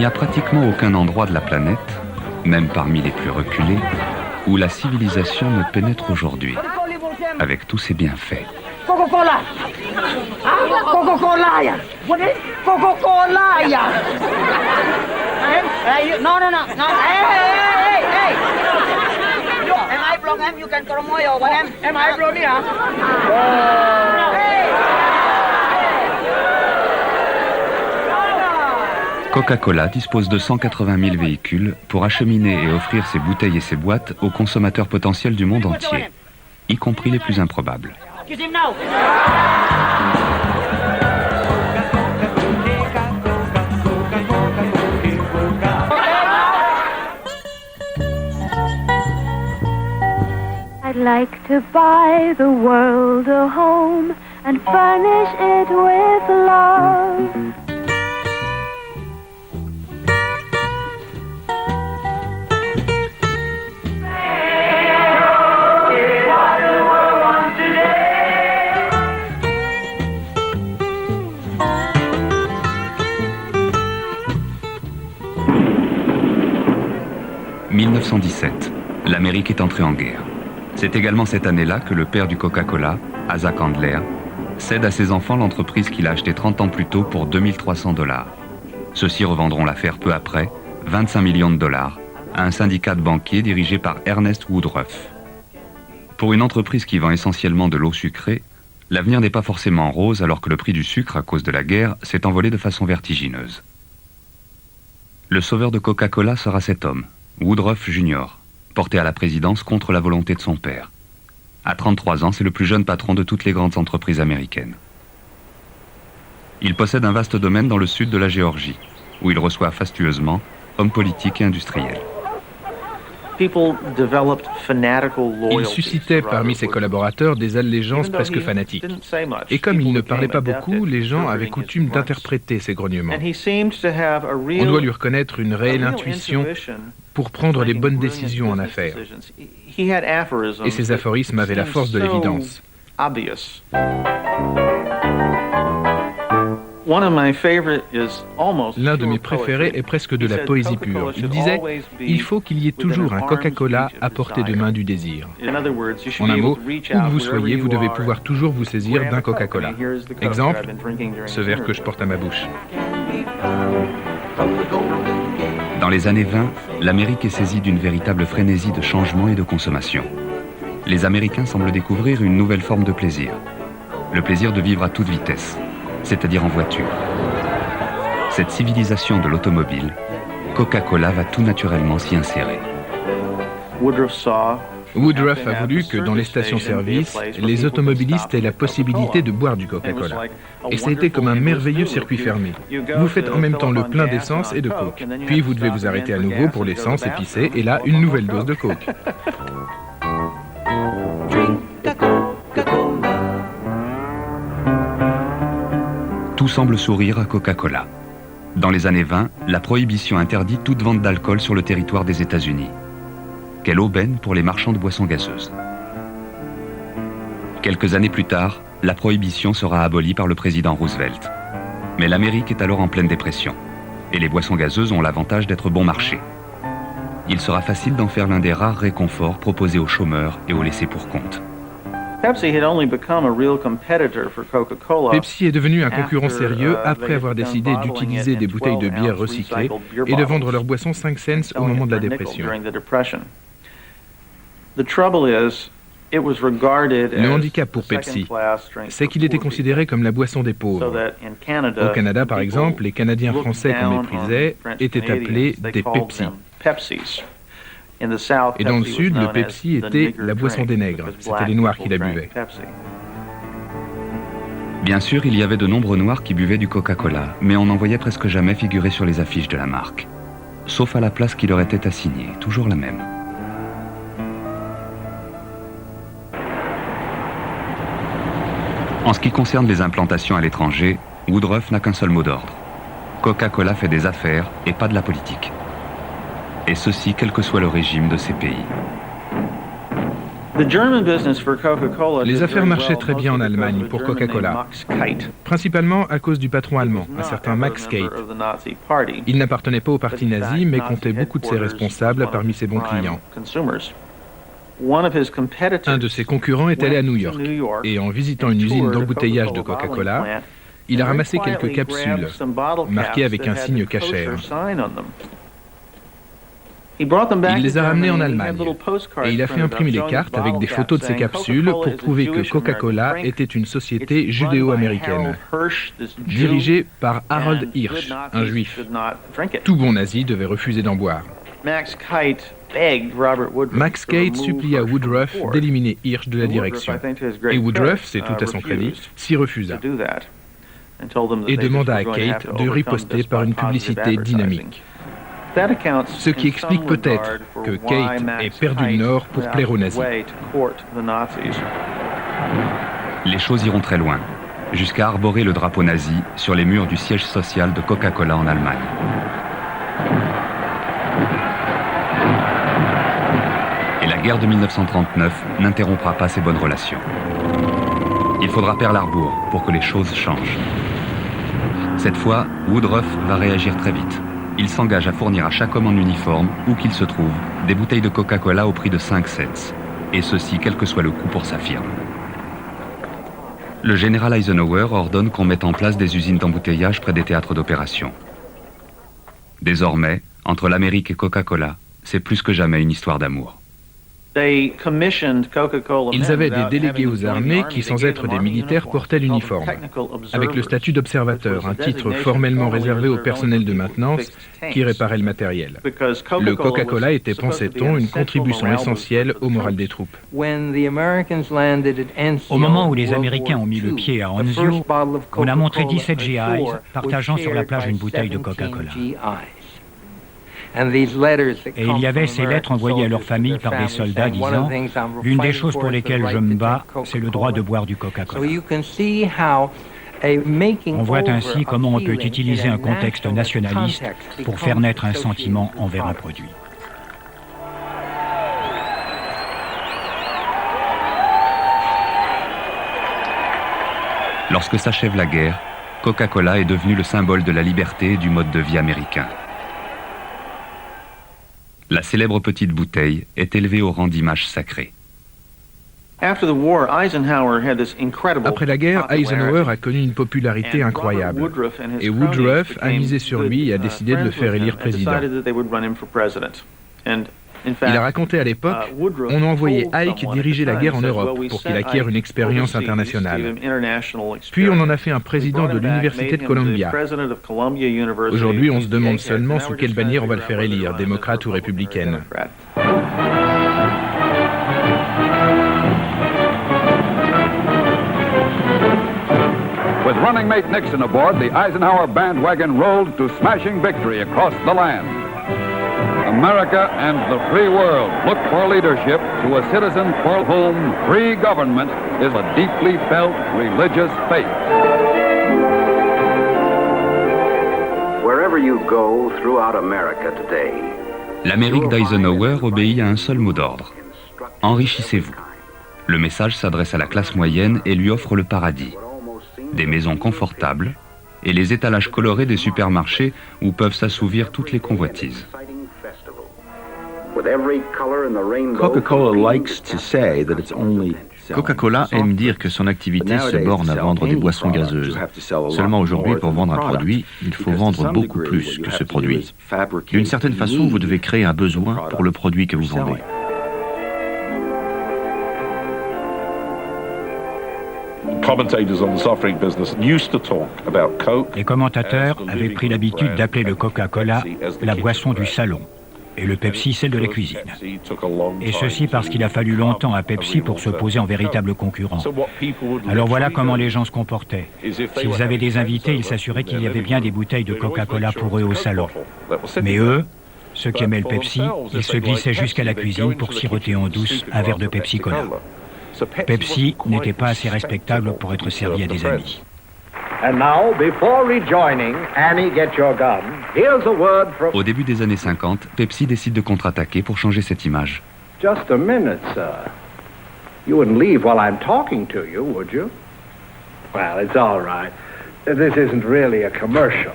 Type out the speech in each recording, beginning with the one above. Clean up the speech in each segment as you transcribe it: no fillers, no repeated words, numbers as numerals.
n'y a pratiquement aucun endroit de la planète, même parmi les plus reculés, où la civilisation ne pénètre aujourd'hui, avec tous ses bienfaits. Coca-Cola! Coca-Cola! Coca-Cola! No. Hey! Am I block him? You can throw more over him. Am I block me? Coca-Cola dispose de 180 000 véhicules pour acheminer et offrir ses bouteilles et ses boîtes aux consommateurs potentiels du monde entier, y compris les plus improbables. I'd like to buy the world a home and furnish it with love. « 1917. L'Amérique est entrée en guerre. C'est également cette année-là que le père du Coca-Cola, Asa Candler, cède à ses enfants l'entreprise qu'il a achetée 30 ans plus tôt pour $2 300. Ceux-ci revendront l'affaire peu après, 25 millions de dollars, à un syndicat de banquiers dirigé par Ernest Woodruff. Pour une entreprise qui vend essentiellement de l'eau sucrée, l'avenir n'est pas forcément rose alors que le prix du sucre, à cause de la guerre, s'est envolé de façon vertigineuse. Le sauveur de Coca-Cola sera cet homme, Woodruff Jr., porté à la présidence contre la volonté de son père. À 33 ans, c'est le plus jeune patron de toutes les grandes entreprises américaines. Il possède un vaste domaine dans le sud de la Géorgie, où il reçoit fastueusement hommes politiques et industriels. Il suscitait parmi ses collaborateurs des allégeances presque fanatiques. Et comme il ne parlait pas beaucoup, les gens avaient coutume d'interpréter ses grognements. On doit lui reconnaître une réelle intuition pour prendre les bonnes décisions en affaires. Et ses aphorismes avaient la force de l'évidence. L'un de mes préférés est presque de la poésie pure. Il disait « Il faut qu'il y ait toujours un Coca-Cola à portée de main du désir ». En un mot, où que vous soyez, vous devez pouvoir toujours vous saisir d'un Coca-Cola. Exemple, ce verre que je porte à ma bouche. Dans les années 20, l'Amérique est saisie d'une véritable frénésie de changement et de consommation. Les Américains semblent découvrir une nouvelle forme de plaisir. Le plaisir de vivre à toute vitesse, c'est-à-dire en voiture. Cette civilisation de l'automobile, Coca-Cola va tout naturellement s'y insérer. Woodruff a voulu que dans les stations-service, les automobilistes aient la possibilité de boire du Coca-Cola. Et ça a été comme un merveilleux circuit fermé. Vous faites en même temps le plein d'essence et de coke. Puis vous devez vous arrêter à nouveau pour l'essence épicée et là, une nouvelle dose de coke. Tout semble sourire à Coca-Cola. Dans les années 20, la prohibition interdit toute vente d'alcool sur le territoire des États-Unis. Quelle aubaine pour les marchands de boissons gazeuses. Quelques années plus tard, la prohibition sera abolie par le président Roosevelt. Mais l'Amérique est alors en pleine dépression, et les boissons gazeuses ont l'avantage d'être bon marché. Il sera facile d'en faire l'un des rares réconforts proposés aux chômeurs et aux laissés pour compte. Pepsi est devenu un concurrent sérieux après avoir décidé d'utiliser des bouteilles de bière recyclées et de vendre leurs boissons 5 cents au moment de la dépression. Le handicap pour Pepsi, c'est qu'il était considéré comme la boisson des pauvres. Au Canada, par exemple, les Canadiens français qu'on méprisait étaient appelés des Pepsi. Et dans le sud, le Pepsi était la boisson des nègres. C'était les Noirs qui la buvaient. Bien sûr, il y avait de nombreux Noirs qui buvaient du Coca-Cola, mais on n'en voyait presque jamais figurer sur les affiches de la marque. Sauf à la place qui leur était assignée, toujours la même. En ce qui concerne les implantations à l'étranger, Woodruff n'a qu'un seul mot d'ordre. Coca-Cola fait des affaires et pas de la politique. Et ceci, quel que soit le régime de ces pays. Les affaires marchaient très bien en Allemagne pour Coca-Cola, principalement à cause du patron allemand, un certain Max Kate. Il n'appartenait pas au parti nazi, mais comptait beaucoup de ses responsables parmi ses bons clients. Un de ses concurrents est allé à New York, et en visitant une usine d'embouteillage de Coca-Cola, il a ramassé quelques capsules, marquées avec un signe cachère. Il les a ramenées en Allemagne et il a fait imprimer les cartes avec des photos de ces capsules pour prouver que Coca-Cola était une société judéo-américaine, dirigée par Harold Hirsch, un juif. Tout bon nazi devait refuser d'en boire. Max Kate supplia Woodruff d'éliminer Hirsch de la direction. Et Woodruff, c'est tout à son crédit, s'y refusa. Et demanda à Kate de riposter par une publicité dynamique. Ce qui explique peut-être que Kate ait perdu le Nord pour plaire aux nazis. Les choses iront très loin, jusqu'à arborer le drapeau nazi sur les murs du siège social de Coca-Cola en Allemagne. Et la guerre de 1939 n'interrompra pas ces bonnes relations. Il faudra Pearl Harbor pour que les choses changent. Cette fois, Woodruff va réagir très vite. Il s'engage à fournir à chaque homme en uniforme, où qu'il se trouve, des bouteilles de Coca-Cola au prix de 5 cents. Et ceci, quel que soit le coût pour sa firme. Le général Eisenhower ordonne qu'on mette en place des usines d'embouteillage près des théâtres d'opération. Désormais, entre l'Amérique et Coca-Cola, c'est plus que jamais une histoire d'amour. Ils avaient des délégués aux armées qui, sans être des militaires, portaient l'uniforme, avec le statut d'observateur, un titre formellement réservé au personnel de maintenance qui réparait le matériel. Le Coca-Cola était, pensait-on, une contribution essentielle au moral des troupes. Au moment où les Américains ont mis le pied à Anzio, on a montré 17 GIs partageant sur la plage une bouteille de Coca-Cola. Et il y avait ces lettres envoyées à leurs familles par des soldats disant « L'une des choses pour lesquelles je me bats, c'est le droit de boire du Coca-Cola ». On voit ainsi comment on peut utiliser un contexte nationaliste pour faire naître un sentiment envers un produit. Lorsque s'achève la guerre, Coca-Cola est devenu le symbole de la liberté et du mode de vie américain. La célèbre petite bouteille est élevée au rang d'image sacrée. Après la guerre, Eisenhower a connu une popularité incroyable. Et Woodruff a misé sur lui et a décidé de le faire élire président. Il a raconté à l'époque, on a envoyé Ike diriger la guerre en Europe pour qu'il acquiert une expérience internationale. Puis on en a fait un président de l'Université de Columbia. Aujourd'hui, on se demande seulement sous quelle bannière on va le faire élire, démocrate ou républicaine. With running mate Nixon aboard, the Eisenhower bandwagon rolled to smashing victory across the land. America and the free world look for leadership to a citizen for whom free government is a deeply felt religious faith. Wherever you go throughout America today, l'Amérique d'Eisenhower obéit à un seul mot d'ordre. Enrichissez-vous. Le message s'adresse à la classe moyenne et lui offre le paradis. Des maisons confortables et les étalages colorés des supermarchés où peuvent s'assouvir toutes les convoitises. Coca-Cola aime dire que son activité se borne à vendre des boissons gazeuses. Seulement aujourd'hui, pour vendre un produit, il faut vendre beaucoup plus que ce produit. D'une certaine façon, vous devez créer un besoin pour le produit que vous vendez. Les commentateurs avaient pris l'habitude d'appeler le Coca-Cola la boisson du salon et le Pepsi celle de la cuisine. Et ceci parce qu'il a fallu longtemps à Pepsi pour se poser en véritable concurrent. Alors voilà comment les gens se comportaient. S'ils avaient des invités, ils s'assuraient qu'il y avait bien des bouteilles de Coca-Cola pour eux au salon. Mais eux, ceux qui aimaient le Pepsi, ils se glissaient jusqu'à la cuisine pour siroter en douce un verre de Pepsi-Cola. Pepsi n'était pas assez respectable pour être servi à des amis. Au début des années 50, Pepsi décide de contre-attaquer pour changer cette image. You wouldn't leave while I'm talking to you, would you? Well, it's all right. This isn't really a commercial.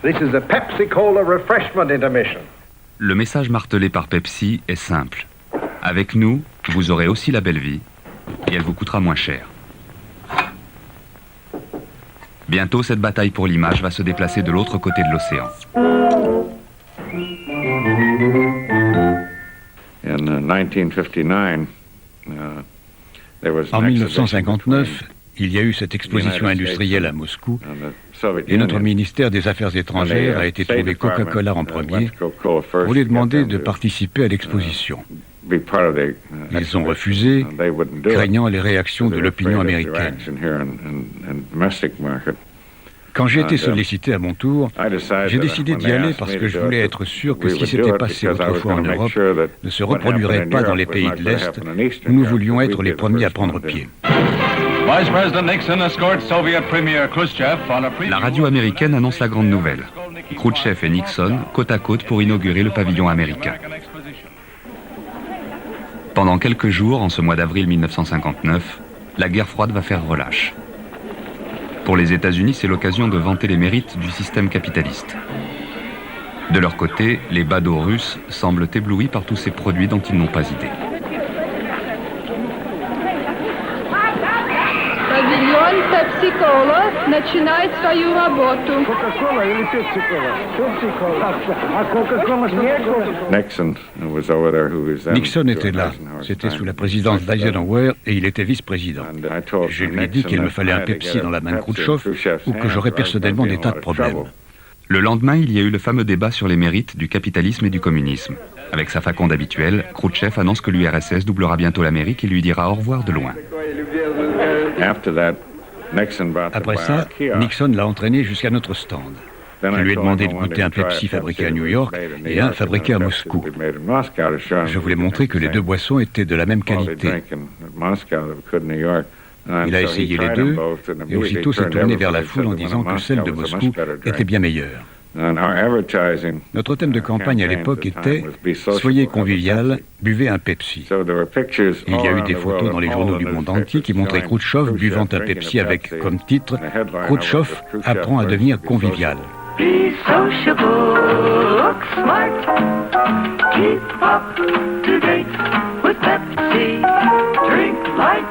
This is a Pepsi-Cola refreshment intermission. Le message martelé par Pepsi est simple. Avec nous, vous aurez aussi la belle vie, et elle vous coûtera moins cher. Bientôt, cette bataille pour l'image va se déplacer de l'autre côté de l'océan. En 1959, il y a eu cette exposition industrielle à Moscou et notre ministère des Affaires étrangères a été trouver Coca-Cola en premier pour lui demander de participer à l'exposition. Ils ont refusé, craignant les réactions de l'opinion américaine. Quand j'ai été sollicité à mon tour, j'ai décidé d'y aller parce que je voulais être sûr que ce qui s'était passé autrefois en Europe ne se reproduirait pas dans les pays de l'Est, où nous voulions être les premiers à prendre pied. La radio américaine annonce la grande nouvelle. Khrouchtchev et Nixon côte à côte pour inaugurer le pavillon américain. Pendant quelques jours, en ce mois d'avril 1959, la guerre froide va faire relâche. Pour les États-Unis, c'est l'occasion de vanter les mérites du système capitaliste. De leur côté, les badauds russes semblent éblouis par tous ces produits dont ils n'ont pas idée. Павильон Pepsi-Cola начинает свою работу. Nixon était là. C'était sous la présidence d'Eisenhower et il était vice-président. Je lui ai dit qu'il me fallait un Pepsi dans la main de Khrouchtchev ou que j'aurais personnellement des tas de problèmes. Le lendemain, il y a eu le fameux débat sur les mérites du capitalisme et du communisme. Avec sa faconde habituelle, Khrouchtchev annonce que l'URSS doublera bientôt l'Amérique et lui dira au revoir de loin. Après ça, Nixon l'a entraîné jusqu'à notre stand. Je lui ai demandé de goûter un Pepsi fabriqué à New York et un fabriqué à Moscou. Je voulais montrer que les deux boissons étaient de la même qualité. Il a essayé les deux et aussitôt s'est tourné vers la foule en disant que celle de Moscou était bien meilleure. Notre thème de campagne à l'époque était « Soyez convivial, buvez un Pepsi ». Il y a eu des photos dans les journaux du monde entier qui montraient Khrouchtchev buvant un Pepsi avec comme titre « Khrouchtchev apprend à devenir convivial ». Be sociable, look smart, keep up to date with Pepsi, drink light,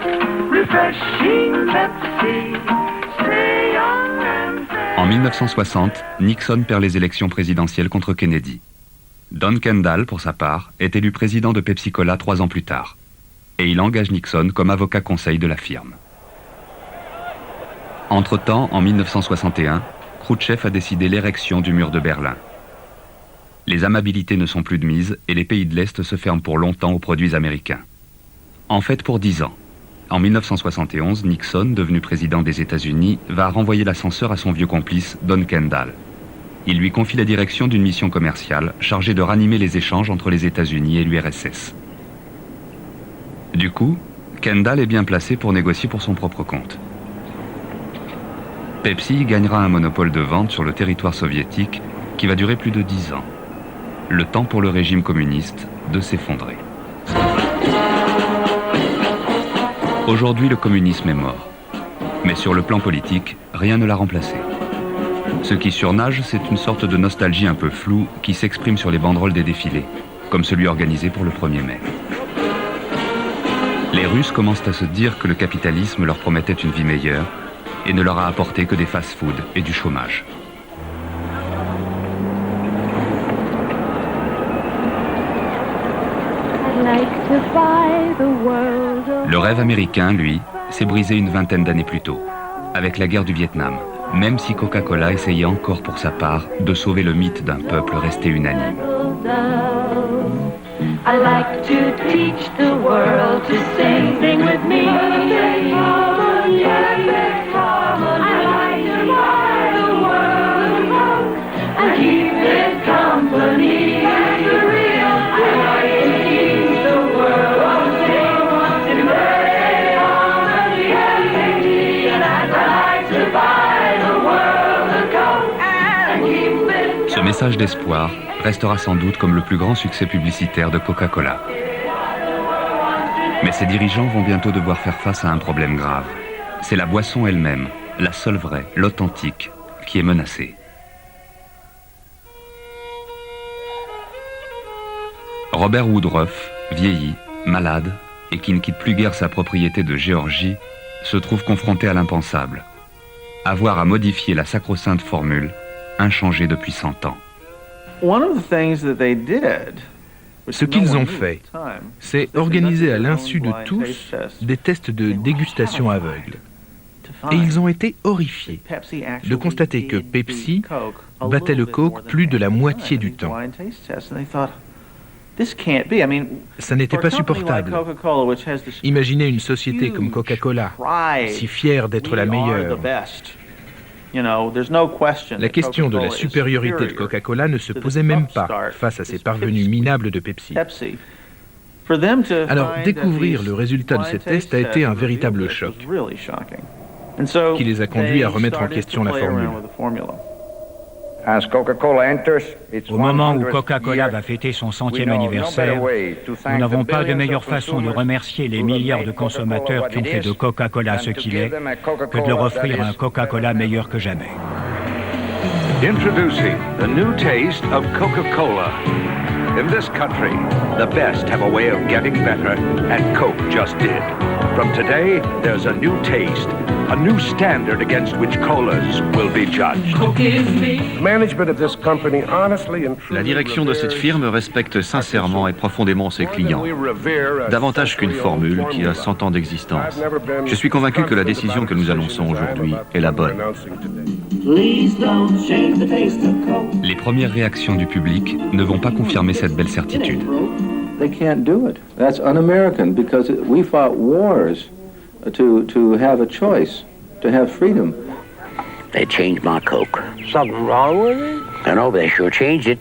refreshing Pepsi, stay young and fair. En 1960, Nixon perd les élections présidentielles contre Kennedy. Don Kendall, pour sa part, est élu président de Pepsi-Cola 3 ans plus tard. Et il engage Nixon comme avocat conseil de la firme. Entre-temps, en 1961, Khrouchtchev a décidé l'érection du mur de Berlin. Les amabilités ne sont plus de mise et les pays de l'Est se ferment pour longtemps aux produits américains. En fait, pour 10 ans. En 1971, Nixon, devenu président des États-Unis, va renvoyer l'ascenseur à son vieux complice, Don Kendall. Il lui confie la direction d'une mission commerciale chargée de ranimer les échanges entre les États-Unis et l'URSS. Du coup, Kendall est bien placé pour négocier pour son propre compte. Pepsi gagnera un monopole de vente sur le territoire soviétique qui va durer plus de 10 ans. Le temps pour le régime communiste de s'effondrer. Aujourd'hui, le communisme est mort. Mais sur le plan politique, rien ne l'a remplacé. Ce qui surnage, c'est une sorte de nostalgie un peu floue qui s'exprime sur les banderoles des défilés, comme celui organisé pour le 1er mai. Les Russes commencent à se dire que le capitalisme leur promettait une vie meilleure et ne leur a apporté que des fast-foods et du chômage. Le rêve américain, lui, s'est brisé une vingtaine d'années plus tôt, avec la guerre du Vietnam, même si Coca-Cola essayait encore pour sa part de sauver le mythe d'un peuple resté unanime. I like to teach the world to sing with me. Keep it company. I like to keep the world singing in harmony. And I'd like to buy the world a Coke and keep it. Ce message d'espoir restera sans doute comme le plus grand succès publicitaire de Coca-Cola. Mais ces dirigeants vont bientôt devoir faire face à un problème grave. C'est la boisson elle-même, la seule vraie, l'authentique, qui est menacée. Robert Woodruff, vieilli, malade, et qui ne quitte plus guère sa propriété de Géorgie, se trouve confronté à l'impensable. Avoir à modifier la sacro-sainte formule, inchangée depuis 100 ans. Ce qu'ils ont fait, c'est organiser à l'insu de tous des tests de dégustation aveugle. Et ils ont été horrifiés de constater que Pepsi battait le Coke plus de la moitié du temps. Ça n'était pas supportable. Imaginez une société comme Coca-Cola, si fière d'être la meilleure. La question de la supériorité de Coca-Cola ne se posait même pas face à ces parvenus minables de Pepsi. Alors, découvrir le résultat de ces tests a été un véritable choc, qui les a conduits à remettre en question la formule. Au moment où Coca-Cola va fêter son 100e anniversaire, nous n'avons pas de meilleure façon de remercier les milliards de consommateurs qui ont fait de Coca-Cola ce qu'il est que de leur offrir un Coca-Cola meilleur que jamais. Introducing the new taste of Coca-Cola. In this country, the best have a way of getting better, and Coke just did. From today, there's a new taste, a new standard against which colas will be judged. La direction de cette firme respecte sincèrement et profondément ses clients, davantage qu'une formule qui a 100 ans d'existence. Je suis convaincu que la décision que nous annonçons aujourd'hui est la bonne. Les premières réactions du public ne vont pas confirmer cette belle certitude. They can't do it. That's un-American because we fought wars to have a choice, to have freedom. They changed my Coke. Something wrong with it? I know, they sure changed it.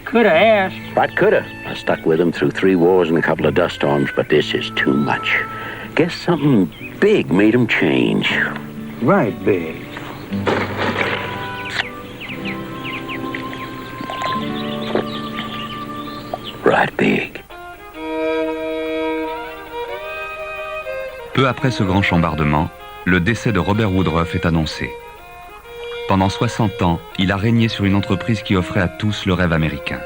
Coulda asked. What coulda? I stuck with them through 3 wars and a couple of dust storms, but this is too much. Guess something big made them change. Right big. Right big. Peu après ce grand chambardement, le décès de Robert Woodruff est annoncé. Pendant 60 ans, il a régné sur une entreprise qui offrait à tous le rêve américain.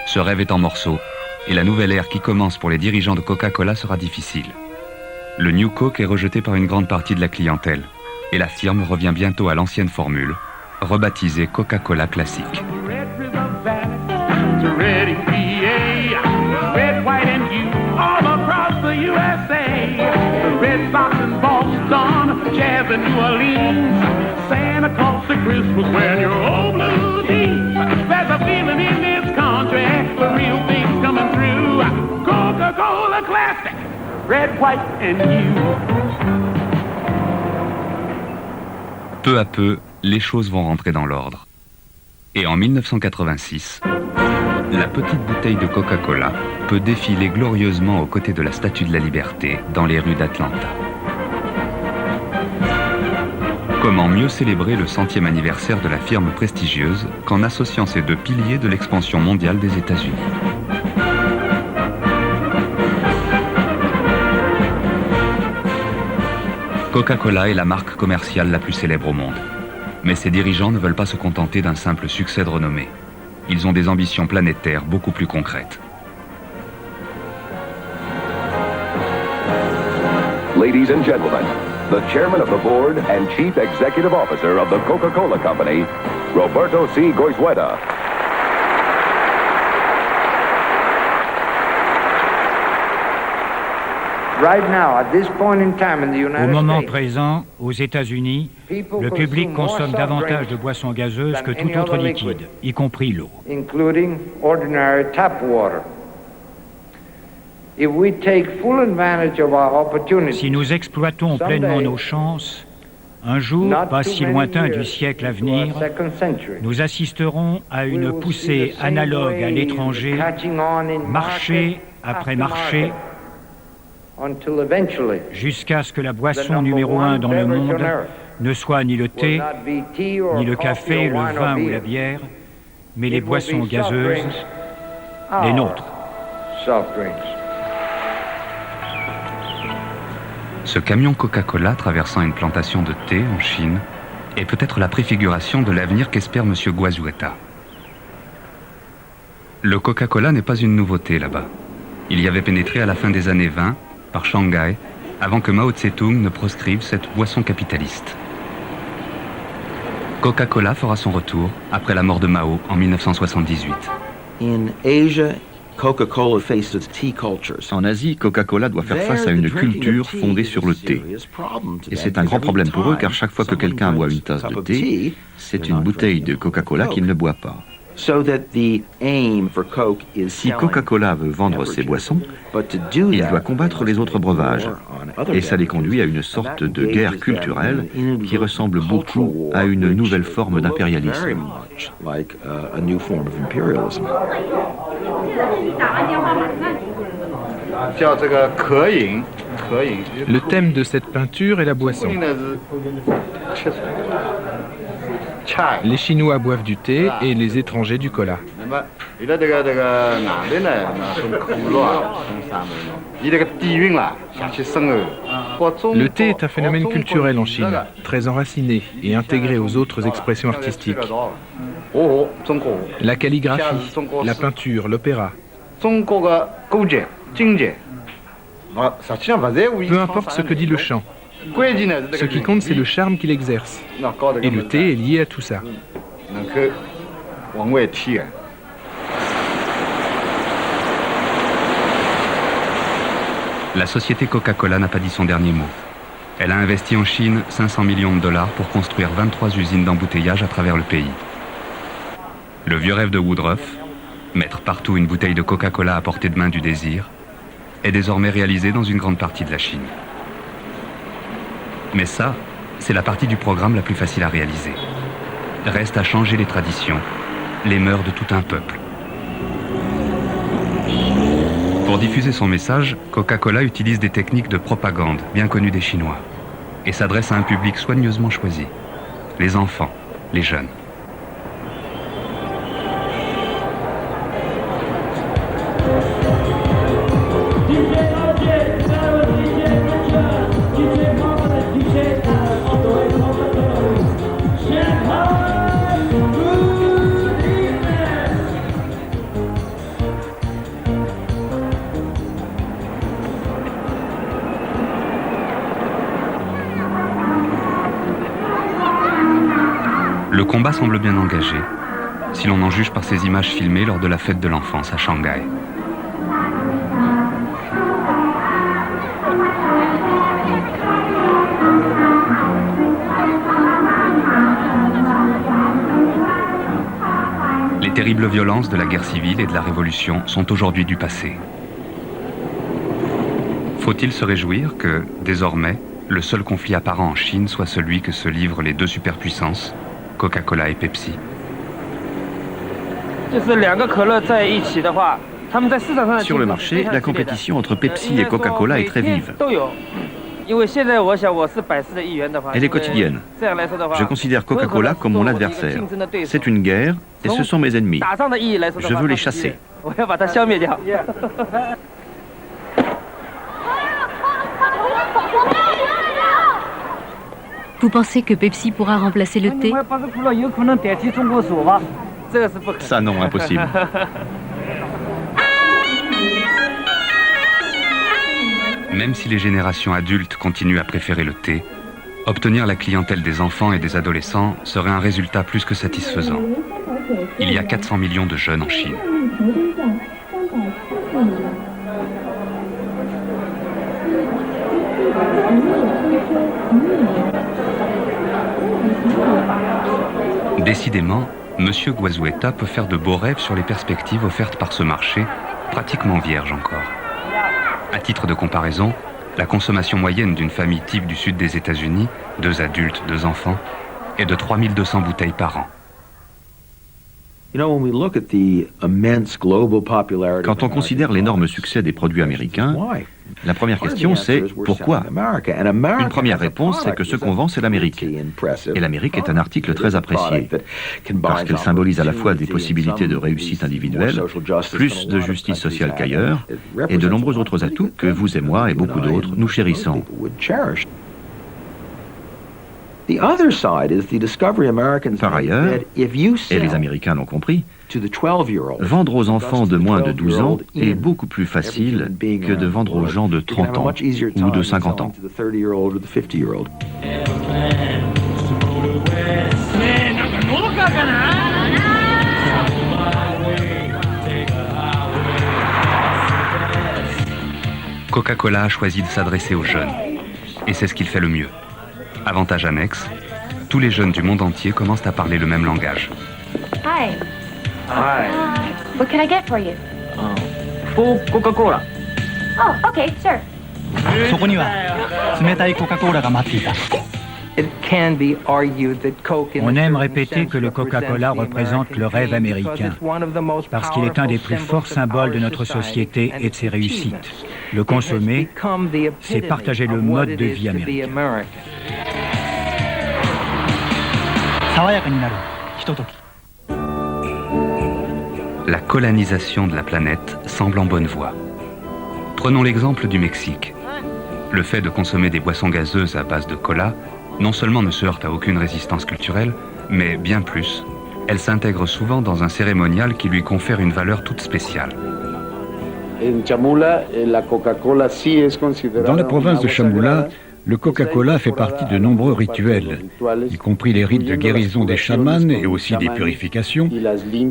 Ce rêve est en morceaux, et la nouvelle ère qui commence pour les dirigeants de Coca-Cola sera difficile. Le New Coke est rejeté par une grande partie de la clientèle, et la firme revient bientôt à l'ancienne formule, rebaptisée Coca-Cola classique. Red, white, and blue, all across the USA. The Red Sox in Boston, Jazz in New Orleans, Santa Claus at Christmas wearing your old blue jeans. There's a feeling in this country, the real thing's coming through. Coca-Cola Classic, red, white, and blue. Peu à peu, les choses vont rentrer dans l'ordre. Et en 1986, la petite bouteille de Coca-Cola peut défiler glorieusement aux côtés de la Statue de la Liberté dans les rues d'Atlanta. Comment mieux célébrer le 100e anniversaire de la firme prestigieuse qu'en associant ces deux piliers de l'expansion mondiale des États-Unis? Coca-Cola est la marque commerciale la plus célèbre au monde. Mais ses dirigeants ne veulent pas se contenter d'un simple succès de renommée. Ils ont des ambitions planétaires beaucoup plus concrètes. Ladies and gentlemen, the chairman of the board and chief executive officer of the Coca-Cola Company, Roberto C. Goizueta. Au moment présent, aux États-Unis, le public consomme davantage de boissons gazeuses que tout autre liquide, y compris l'eau. Si nous exploitons pleinement nos chances, un jour, pas si lointain du siècle à venir, nous assisterons à une poussée analogue à l'étranger, marché après marché, jusqu'à ce que la boisson numéro 1 dans le monde ne soit ni le thé, ni le café, le vin ou la bière, mais les boissons gazeuses, les nôtres. Ce camion Coca-Cola traversant une plantation de thé en Chine est peut-être la préfiguration de l'avenir qu'espère M. Goizueta. Le Coca-Cola n'est pas une nouveauté là-bas. Il y avait pénétré à la fin des années 20 par Shanghai, avant que Mao Tse-tung ne proscrive cette boisson capitaliste. Coca-Cola fera son retour après la mort de Mao en 1978. En Asie, Coca-Cola doit faire face à une culture fondée sur le thé. Et c'est un grand problème pour eux car chaque fois que quelqu'un boit une tasse de thé, c'est une bouteille de Coca-Cola qu'il ne boit pas. Si Coca-Cola veut vendre ses boissons, il doit combattre les autres breuvages. Et ça les conduit à une sorte de guerre culturelle qui ressemble beaucoup à une nouvelle forme d'impérialisme. Le thème de cette peinture est la boisson. Les Chinois boivent du thé et les étrangers du cola. Le thé est un phénomène culturel en Chine, très enraciné et intégré aux autres expressions artistiques. La calligraphie, la peinture, l'opéra. Peu importe ce que dit le chant. Ce qui compte, c'est le charme qu'il exerce. Et le thé est lié à tout ça. La société Coca-Cola n'a pas dit son dernier mot. Elle a investi en Chine 500 millions de dollars pour construire 23 usines d'embouteillage à travers le pays. Le vieux rêve de Woodruff, mettre partout une bouteille de Coca-Cola à portée de main du désir, est désormais réalisé dans une grande partie de la Chine. Mais ça, c'est la partie du programme la plus facile à réaliser. Reste à changer les traditions, les mœurs de tout un peuple. Pour diffuser son message, Coca-Cola utilise des techniques de propagande bien connues des Chinois et s'adresse à un public soigneusement choisi, les enfants, les jeunes. Le combat semble bien engagé, si l'on en juge par ces images filmées lors de la fête de l'enfance à Shanghai. Les terribles violences de la guerre civile et de la révolution sont aujourd'hui du passé. Faut-il se réjouir que, désormais, le seul conflit apparent en Chine soit celui que se livrent les deux superpuissances, Coca-Cola et Pepsi? Sur le marché, la compétition entre Pepsi et Coca-Cola est très vive. Elle est quotidienne. Je considère Coca-Cola comme mon adversaire. C'est une guerre et ce sont mes ennemis. Je veux les chasser. Vous pensez que Pepsi pourra remplacer le thé? Ça non, impossible. Même si les générations adultes continuent à préférer le thé, obtenir la clientèle des enfants et des adolescents serait un résultat plus que satisfaisant. Il y a 400 millions de jeunes en Chine. Décidément, M. Goizueta peut faire de beaux rêves sur les perspectives offertes par ce marché, pratiquement vierge encore. À titre de comparaison, la consommation moyenne d'une famille type du sud des États-Unis, 2 adultes, 2 enfants, est de 3200 bouteilles par an. Quand on considère l'énorme succès des produits américains, la première question c'est pourquoi? Une première réponse c'est que ce qu'on vend c'est l'Amérique. Et l'Amérique est un article très apprécié, parce qu'elle symbolise à la fois des possibilités de réussite individuelle, plus de justice sociale qu'ailleurs, et de nombreux autres atouts que vous et moi et beaucoup d'autres nous chérissons. Par ailleurs, et les Américains l'ont compris, vendre aux enfants de moins de 12 ans est beaucoup plus facile que de vendre aux gens de 30 ans ou de 50 ans. Coca-Cola a choisi de s'adresser aux jeunes. Et c'est ce qu'il fait le mieux. Avantage annexe, tous les jeunes du monde entier commencent à parler le même langage. Hi. Hi. What can I get for you? Full Coca-Cola. Oh, okay, sir. On aime répéter que le Coca-Cola représente le rêve américain, parce qu'il est un des plus forts symboles de notre société et de ses réussites. Le consommer, c'est partager le mode de vie américain. La colonisation de la planète semble en bonne voie. Prenons l'exemple du Mexique. Le fait de consommer des boissons gazeuses à base de cola non seulement ne se heurte à aucune résistance culturelle, mais bien plus, elle s'intègre souvent dans un cérémonial qui lui confère une valeur toute spéciale. Dans la province de Chamula, le Coca-Cola fait partie de nombreux rituels, y compris les rites de guérison des chamans et aussi des purifications,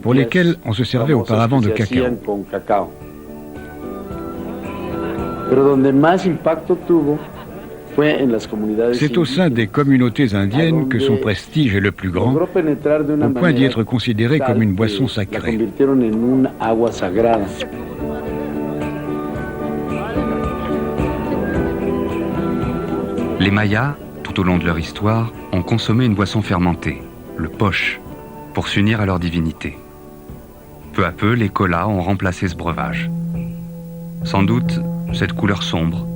pour lesquels on se servait auparavant de cacao. C'est au sein des communautés indiennes que son prestige est le plus grand, au point d'y être considéré comme une boisson sacrée. Les Mayas, tout au long de leur histoire, ont consommé une boisson fermentée, le poche, pour s'unir à leur divinité. Peu à peu, les colas ont remplacé ce breuvage. Sans doute, cette couleur sombre,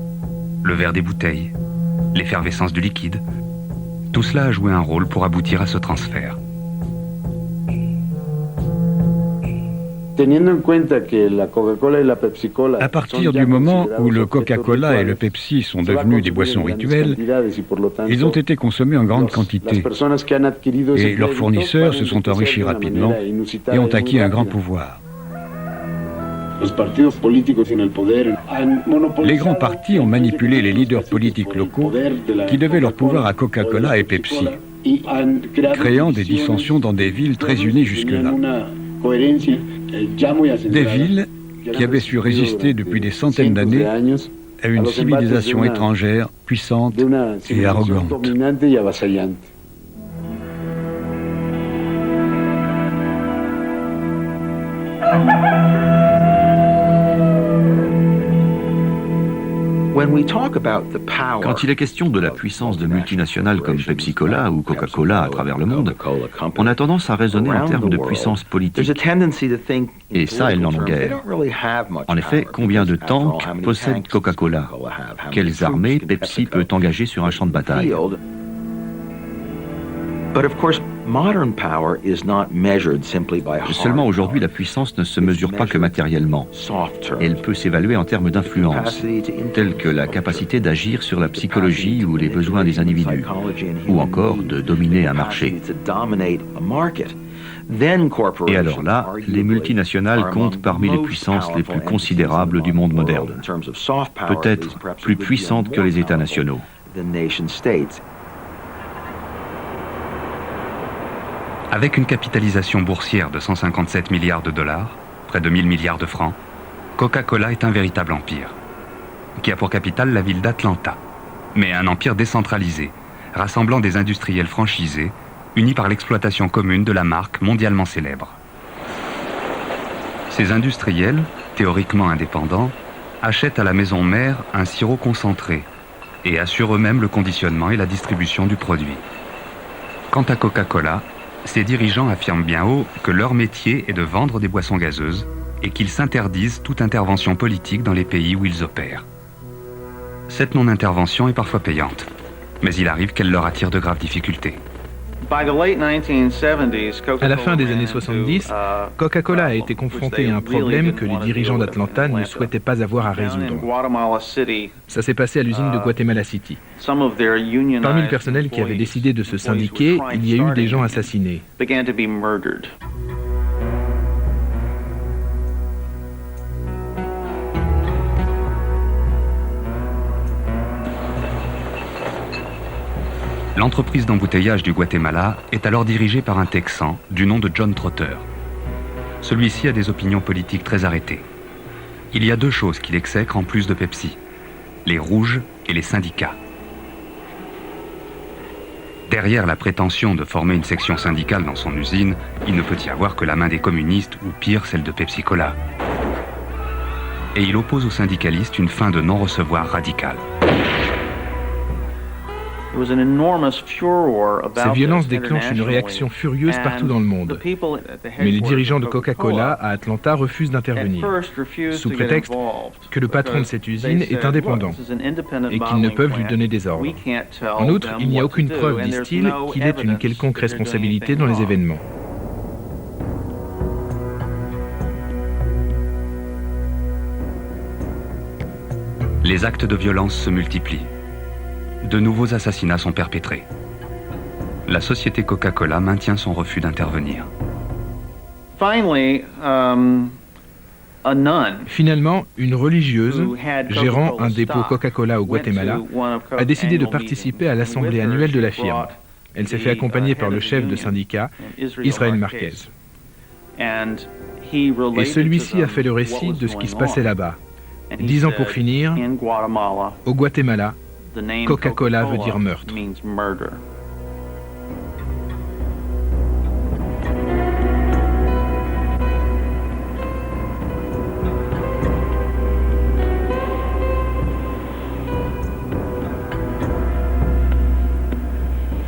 le verre des bouteilles, l'effervescence du liquide, tout cela a joué un rôle pour aboutir à ce transfert. À partir du moment où le Coca-Cola et le Pepsi sont devenus des boissons rituelles, ils ont été consommés en grande quantité et leurs fournisseurs se sont enrichis rapidement et ont acquis un grand pouvoir. Les grands partis ont manipulé les leaders politiques locaux qui devaient leur pouvoir à Coca-Cola et Pepsi, créant des dissensions dans des villes très unies jusque-là. Des villes qui avaient su résister depuis des centaines d'années à une civilisation étrangère, puissante et arrogante. Quand il est question de la puissance de multinationales comme Pepsi-Cola ou Coca-Cola à travers le monde, on a tendance à raisonner en termes de puissance politique. Et ça, elles n'en ont guère. En effet, combien de tanks possède Coca-Cola? Quelles armées Pepsi peut engager sur un champ de bataille? Seulement aujourd'hui, la puissance ne se mesure pas que matériellement. Elle peut s'évaluer en termes d'influence, telles que la capacité d'agir sur la psychologie ou les besoins des individus, ou encore de dominer un marché. Et alors là, les multinationales comptent parmi les puissances les plus considérables du monde moderne, peut-être plus puissantes que les États nationaux. Avec une capitalisation boursière de 157 milliards de dollars, près de 1000 milliards de francs, Coca-Cola est un véritable empire, qui a pour capitale la ville d'Atlanta, mais un empire décentralisé, rassemblant des industriels franchisés, unis par l'exploitation commune de la marque mondialement célèbre. Ces industriels, théoriquement indépendants, achètent à la maison mère un sirop concentré et assurent eux-mêmes le conditionnement et la distribution du produit. Quant à Coca-Cola, Ces dirigeants affirment bien haut que leur métier est de vendre des boissons gazeuses et qu'ils s'interdisent toute intervention politique dans les pays où ils opèrent. Cette non-intervention est parfois payante, mais il arrive qu'elle leur attire de graves difficultés. À la fin des années 70, Coca-Cola a été confronté à un problème que les dirigeants d'Atlanta ne souhaitaient pas avoir à résoudre. Ça s'est passé à l'usine de Guatemala City. Parmi le personnel qui avait décidé de se syndiquer, il y a eu des gens assassinés. L'entreprise d'embouteillage du Guatemala est alors dirigée par un Texan du nom de John Trotter. Celui-ci a des opinions politiques très arrêtées. Il y a deux choses qu'il exècre en plus de Pepsi, les rouges et les syndicats. Derrière la prétention de former une section syndicale dans son usine, il ne peut y avoir que la main des communistes ou pire celle de Pepsi Cola. Et il oppose aux syndicalistes une fin de non-recevoir radicale. Ces violences déclenchent une réaction furieuse partout dans le monde. Mais les dirigeants de Coca-Cola à Atlanta refusent d'intervenir, sous prétexte que le patron de cette usine est indépendant et qu'ils ne peuvent lui donner des ordres. En outre, il n'y a aucune preuve, disent-ils, qu'il ait une quelconque responsabilité dans les événements. Les actes de violence se multiplient. De nouveaux assassinats sont perpétrés. La société Coca-Cola maintient son refus d'intervenir. Finalement, une religieuse, gérant un dépôt Coca-Cola au Guatemala, a décidé de participer à l'assemblée annuelle de la firme. Elle s'est fait accompagner par le chef de syndicat, Israel Marquez. Et celui-ci a fait le récit de ce qui se passait là-bas, disant pour finir, au Guatemala, Coca-Cola veut dire meurtre.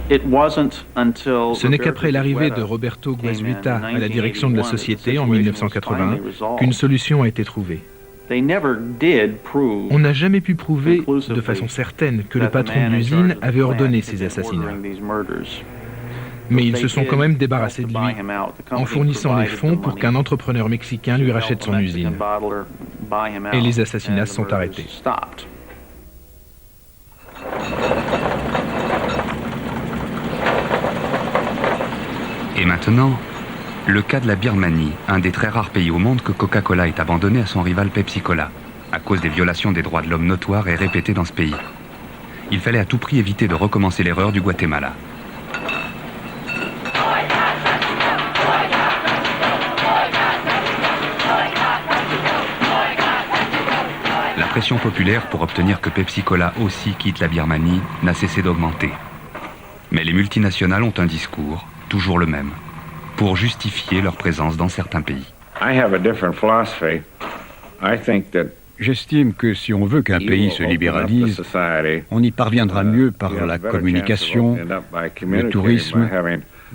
Ce n'est qu'après l'arrivée de Roberto Guazuita à la direction de la société en 1980 qu'une solution a été trouvée. On n'a jamais pu prouver de façon certaine que le patron de l'usine avait ordonné ces assassinats. Mais ils se sont quand même débarrassés de lui en fournissant les fonds pour qu'un entrepreneur mexicain lui rachète son usine. Et les assassinats sont arrêtés. Et maintenant, le cas de la Birmanie, un des très rares pays au monde que Coca-Cola ait abandonné à son rival Pepsi Cola, à cause des violations des droits de l'homme notoires et répétées dans ce pays. Il fallait à tout prix éviter de recommencer l'erreur du Guatemala. La pression populaire pour obtenir que Pepsi Cola aussi quitte la Birmanie n'a cessé d'augmenter. Mais les multinationales ont un discours, toujours le même, pour justifier leur présence dans certains pays. J'estime que si on veut qu'un pays se libéralise, on y parviendra mieux par la communication, le tourisme,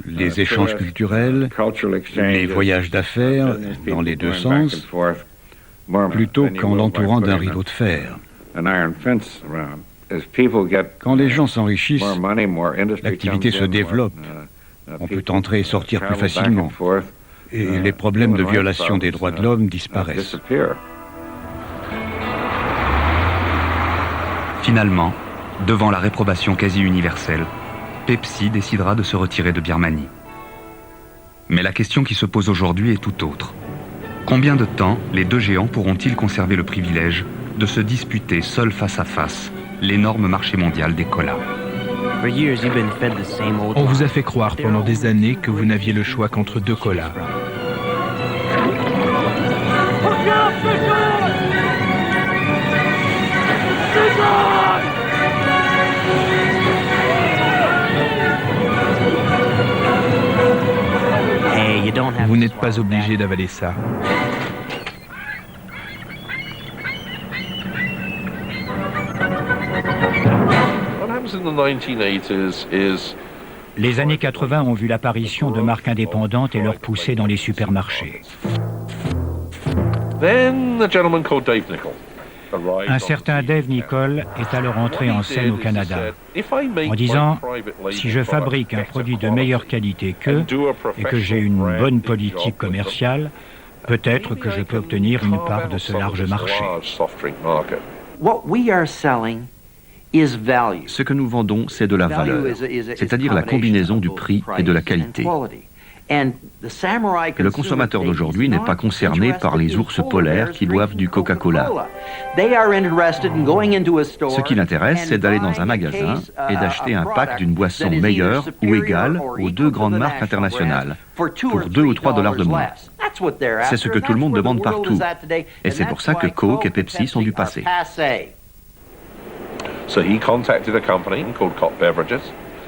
les échanges culturels, les voyages d'affaires dans les deux sens, plutôt qu'en l'entourant d'un rideau de fer. Quand les gens s'enrichissent, l'activité se développe. On peut entrer et sortir plus facilement. Et les problèmes de violation des droits de l'homme disparaissent. Finalement, devant la réprobation quasi universelle, Pepsi décidera de se retirer de Birmanie. Mais la question qui se pose aujourd'hui est tout autre. Combien de temps les deux géants pourront-ils conserver le privilège de se disputer seuls face à face l'énorme marché mondial des colas? On vous a fait croire pendant des années que vous n'aviez le choix qu'entre deux colas. Vous n'êtes pas obligé d'avaler ça. Les années 80 ont vu l'apparition de marques indépendantes et leur poussée dans les supermarchés. Un certain Dave Nichol est alors entré en scène au Canada en disant « Si je fabrique un produit de meilleure qualité qu'eux et que j'ai une bonne politique commerciale, peut-être que je peux obtenir une part de ce large marché. » Ce que nous vendons, c'est de la valeur, c'est-à-dire la combinaison du prix et de la qualité. Le consommateur d'aujourd'hui n'est pas concerné par les ours polaires qui boivent du Coca-Cola. Ce qui l'intéresse, c'est d'aller dans un magasin et d'acheter un pack d'une boisson meilleure ou égale aux deux grandes marques internationales pour 2 ou 3 $ de moins. C'est ce que tout le monde demande partout. Et c'est pour ça que Coke et Pepsi sont du passé.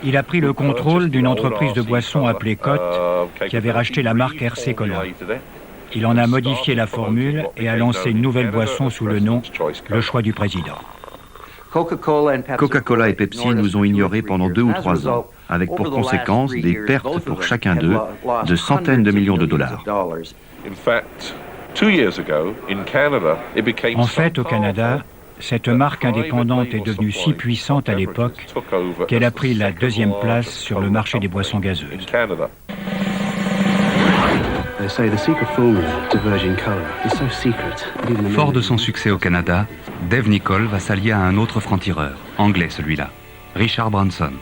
Il a pris le contrôle d'une entreprise de boissons appelée Cote, qui avait racheté la marque RC Cola. Il en a modifié la formule et a lancé une nouvelle boisson sous le nom « Le choix du président ». Coca-Cola et Pepsi nous ont ignorés pendant 2 ou 3 ans, avec pour conséquence des pertes pour chacun d'eux de centaines de millions de dollars. En fait, au Canada, cette marque indépendante est devenue si puissante à l'époque qu'elle a pris la 2e place sur le marché des boissons gazeuses. Fort de son succès au Canada, Dave Nichol va s'allier à un autre franc-tireur, anglais celui-là, Richard Branson,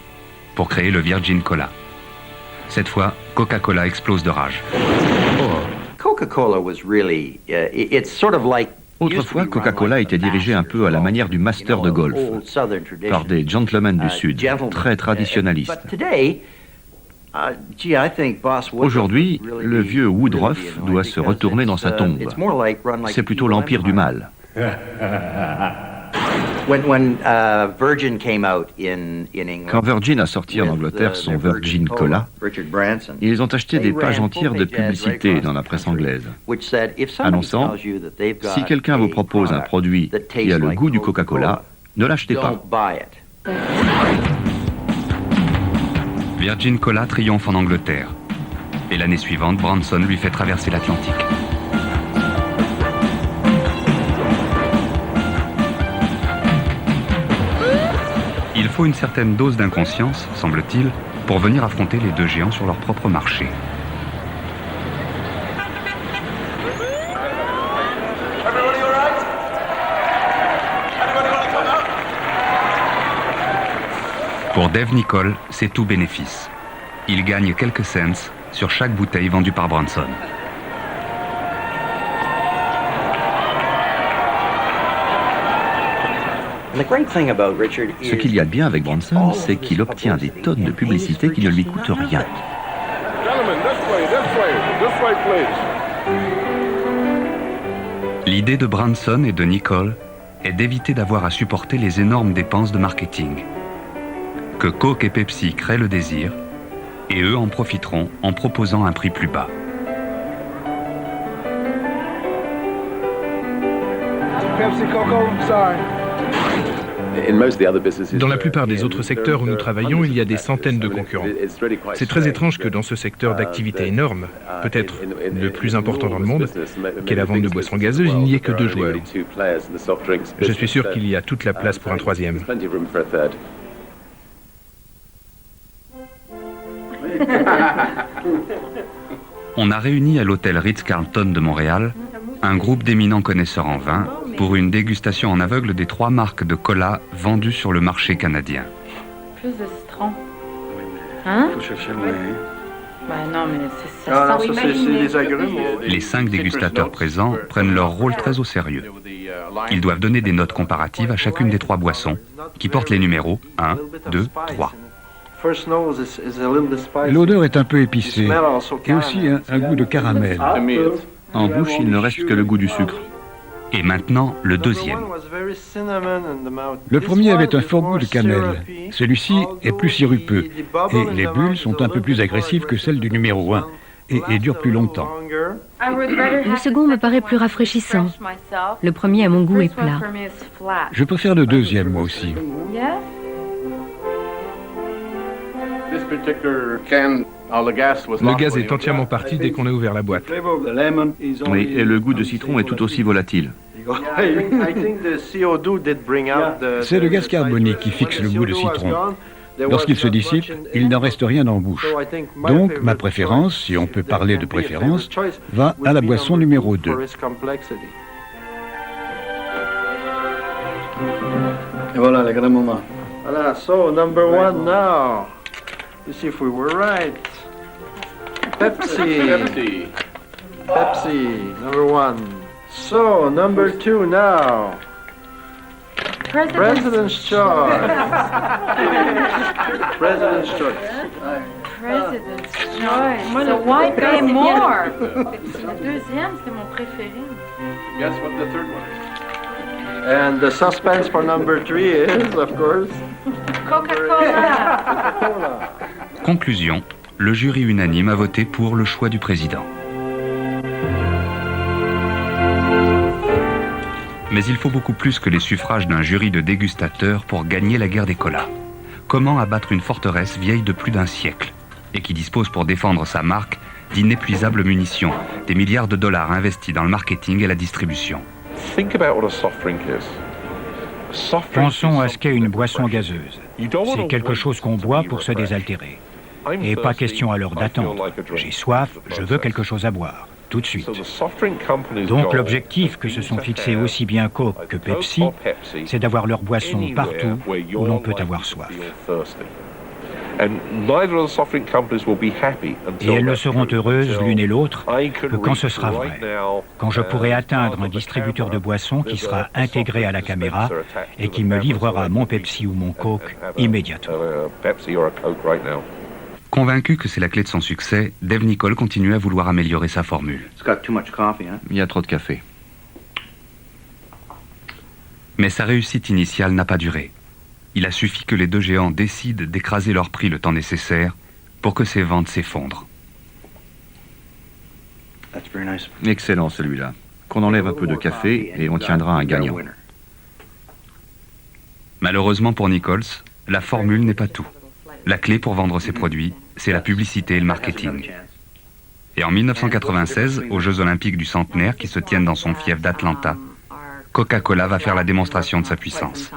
pour créer le Virgin Cola. Cette fois, Coca-Cola explose de rage. Autrefois, Coca-Cola était dirigé un peu à la manière du master de golf, par des gentlemen du Sud, très traditionnalistes. Aujourd'hui, le vieux Woodruff doit se retourner dans sa tombe. C'est plutôt l'empire du mal. Quand Virgin a sorti en Angleterre son Virgin Cola, ils ont acheté des pages entières de publicité dans la presse anglaise, annonçant « Si quelqu'un vous propose un produit qui a le goût du Coca-Cola, ne l'achetez pas ». Virgin Cola triomphe en Angleterre. Et l'année suivante, Branson lui fait traverser l'Atlantique. Il faut une certaine dose d'inconscience, semble-t-il, pour venir affronter les deux géants sur leur propre marché. Pour Dave Nichol, c'est tout bénéfice. Il gagne quelques cents sur chaque bouteille vendue par Branson. Ce qu'il y a de bien avec Branson, c'est qu'il obtient des tonnes de publicité qui ne lui coûtent rien. L'idée de Branson et de Nichol est d'éviter d'avoir à supporter les énormes dépenses de marketing. Que Coke et Pepsi créent le désir, et eux en profiteront en proposant un prix plus bas. Dans la plupart des autres secteurs où nous travaillons, il y a des centaines de concurrents. C'est très étrange que dans ce secteur d'activité énorme, peut-être le plus important dans le monde, qu'est la vente de boissons gazeuses, il n'y ait que 2 joueurs. Je suis sûr qu'il y a toute la place pour un 3e. On a réuni à l'hôtel Ritz-Carlton de Montréal un groupe d'éminents connaisseurs en vin pour une dégustation en aveugle des 3 marques de cola vendues sur le marché canadien. Plus de citron. Hein? Faut chercher le moyen. Ben non, mais c'est ça. C'est des agrumes. Les 5 dégustateurs présents prennent leur rôle très au sérieux. Ils doivent donner des notes comparatives à chacune des 3 boissons, qui portent les numéros 1, 2, 3. L'odeur est un peu épicée, et aussi un goût de caramel. En bouche, il ne reste que le goût du sucre. Et maintenant, le 2e. Le premier avait un fort goût de cannelle. Celui-ci est plus sirupeux, et les bulles sont un peu plus agressives que celles du numéro 1, et durent plus longtemps. Le second me paraît plus rafraîchissant. Le premier, à mon goût, est plat. Je préfère le 2e, moi aussi. Le gaz est entièrement parti dès qu'on a ouvert la boîte. Oui, et le goût de citron est tout aussi volatile. C'est le gaz carbonique qui fixe le goût de citron. Lorsqu'il se dissipe, il n'en reste rien en bouche. Donc, ma préférence, si on peut parler de préférence, va à la boisson numéro 2. Et voilà le grand moment. Voilà, so number 1 now. Let's see if we were right. Pepsi. Pepsi, number 1. So, number 2 now. President's choice. President's choice. President's choice. So why pay more? Le deuxième, c'est mon préféré. Guess what the third one is? And the suspense for number 3 is, of course, Coca-Cola. Coca-Cola. Conclusion, le jury unanime a voté pour le choix du président. Mais il faut beaucoup plus que les suffrages d'un jury de dégustateurs pour gagner la guerre des colas. Comment abattre une forteresse vieille de plus d'un siècle et qui dispose pour défendre sa marque d'inépuisables munitions, des milliards de dollars investis dans le marketing et la distribution? Pensons à ce qu'est une boisson gazeuse. C'est quelque chose qu'on boit pour se désaltérer. Et pas question alors d'attendre. J'ai soif, je veux quelque chose à boire, tout de suite. Donc l'objectif que se sont fixés aussi bien Coke que Pepsi, c'est d'avoir leur boisson partout où l'on peut avoir soif. Et elles ne seront heureuses l'une et l'autre que quand ce sera vrai, quand je pourrai atteindre un distributeur de boissons qui sera intégré à la caméra et qui me livrera mon Pepsi ou mon Coke immédiatement. Convaincu que c'est la clé de son succès, Dave Nichol continue à vouloir améliorer sa formule. Il y a trop de café. Mais sa réussite initiale n'a pas duré. Il a suffi que les deux géants décident d'écraser leur prix le temps nécessaire pour que ses ventes s'effondrent. Excellent celui-là. Qu'on enlève un peu de café et on tiendra un gagnant. Malheureusement pour Nichols, la formule n'est pas tout. La clé pour vendre ses produits, c'est la publicité et le marketing. Et en 1996, aux Jeux Olympiques du centenaire qui se tiennent dans son fief d'Atlanta, Coca-Cola va faire la démonstration de sa puissance.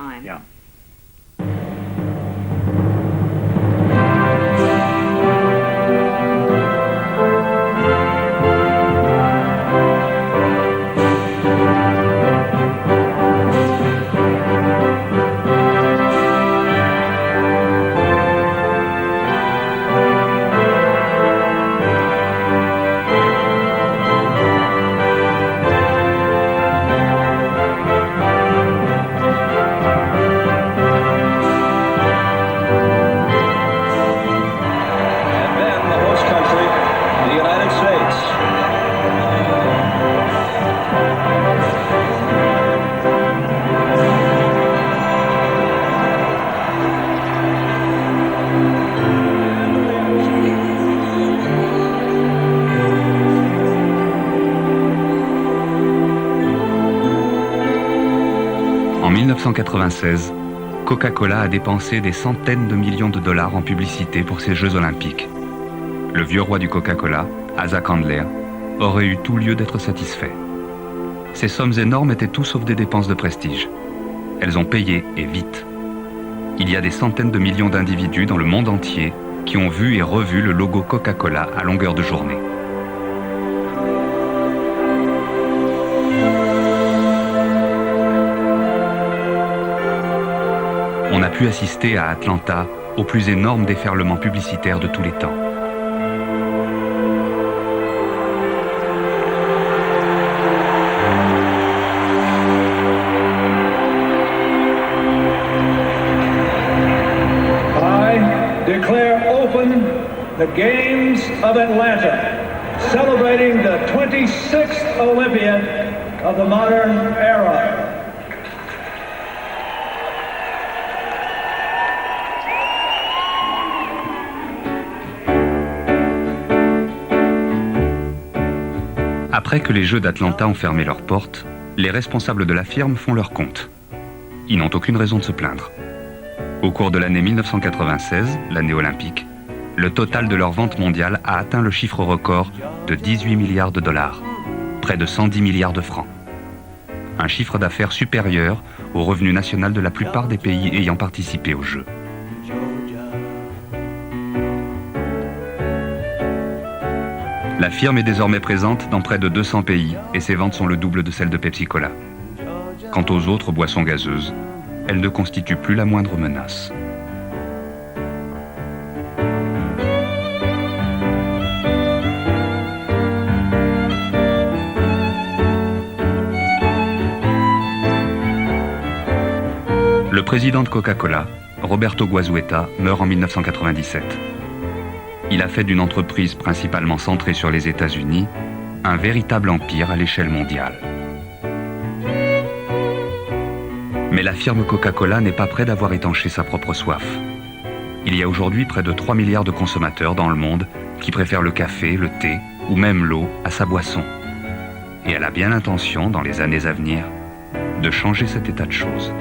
En 1996, Coca-Cola a dépensé des centaines de millions de dollars en publicité pour ces Jeux Olympiques. Le vieux roi du Coca-Cola, Asa Candler, aurait eu tout lieu d'être satisfait. Ces sommes énormes étaient tout sauf des dépenses de prestige. Elles ont payé, et vite. Il y a des centaines de millions d'individus dans le monde entier qui ont vu et revu le logo Coca-Cola à longueur de journée. On a pu assister à Atlanta au plus énorme déferlement publicitaire de tous les temps. I declare open the Games of Atlanta, celebrating the 26th Olympiad of the modern era. Après que les Jeux d'Atlanta ont fermé leurs portes, les responsables de la firme font leur compte. Ils n'ont aucune raison de se plaindre. Au cours de l'année 1996, l'année olympique, Le total de leur vente mondiale a atteint le chiffre record de 18 milliards de dollars, près de 110 milliards de francs. Un chiffre d'affaires supérieur au revenu national de la plupart des pays ayant participé aux Jeux. La firme est désormais présente dans près de 200 pays et ses ventes sont le double de celles de Pepsi Cola. Quant aux autres boissons gazeuses, elles ne constituent plus la moindre menace. Le président de Coca-Cola, Roberto Goizueta, meurt en 1997. Il a fait d'une entreprise principalement centrée sur les États-Unis un véritable empire à l'échelle mondiale. Mais la firme Coca-Cola n'est pas près d'avoir étanché sa propre soif. Il y a aujourd'hui près de 3 milliards de consommateurs dans le monde qui préfèrent le café, le thé ou même l'eau à sa boisson. Et elle a bien l'intention, dans les années à venir, de changer cet état de choses.